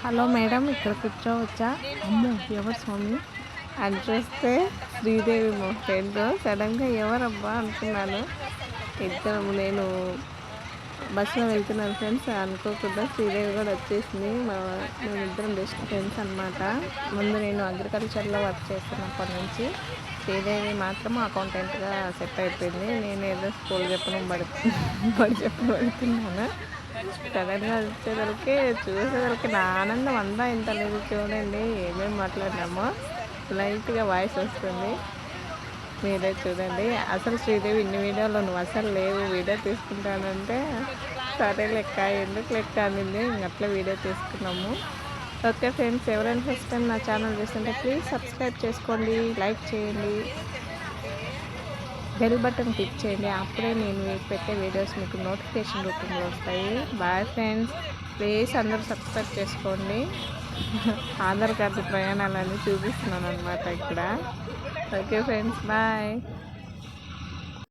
Hello madam, ఇక్కడ కూర్చోవచ్చా? అమ్మో, ఎవరు స్వామి అని చూస్తే శ్రీదేవి మా ఫ్రెండ్. సడన్గా ఎవరబ్బా అనుకున్నాను. నేను బస్సులో వెళ్తున్నాను ఫ్రెండ్స్, అనుకోకుండా శ్రీదేవి కూడా వచ్చేసింది. మేమిద్దరం బెస్ట్ ఫ్రెండ్స్ అనమాట. ముందు నేను అగ్రికల్చర్లో వర్క్ చేస్తున్నప్పటి నుంచి శ్రీదేవి మాత్రం అకౌంటెంట్గా సెట్ అయిపోయింది. నేను ఏదో స్కూల్ చెప్పడం బడి చెప్పడం పడుతున్నాను. సడన్గా చూసేసరికి నా ఆనందం అంతా ఇంత లేదు. చూడండి ఏమేమి మాట్లాడినామో, లైట్గా వాయిస్ వస్తుంది, మీరే చూడండి. అసలు శ్రీదేవి ఇన్ని వీడియోలో నువ్వు అసలు లేవు, వీడియో తీసుకుంటానంటే సరే లెక్క, ఎందుకు లెక్క అనింది. అట్లా వీడియో తీసుకున్నాము. ఓకే ఫ్రెండ్స్, ఎవరైనా ఫస్ట్ టైం నా ఛానల్ చూస్తుంటే ప్లీజ్ సబ్స్క్రైబ్ చేసుకోండి, లైక్ చేయండి, బెల్ బటన్ క్లిక్ చేయండి. అప్పుడే నేను పెట్టే వీడియోస్ మీకు నోటిఫికేషన్ రూపంలో వస్తాయి. బాయ్ ఫ్రెండ్స్, ప్లీజ్ అందరూ సబ్స్క్రైబ్ చేసుకోండి. ఆధార్ కార్డు ప్రయాణాలన్నీ చూపిస్తున్నాను అనమాట ఇక్కడ. Okay friends, bye.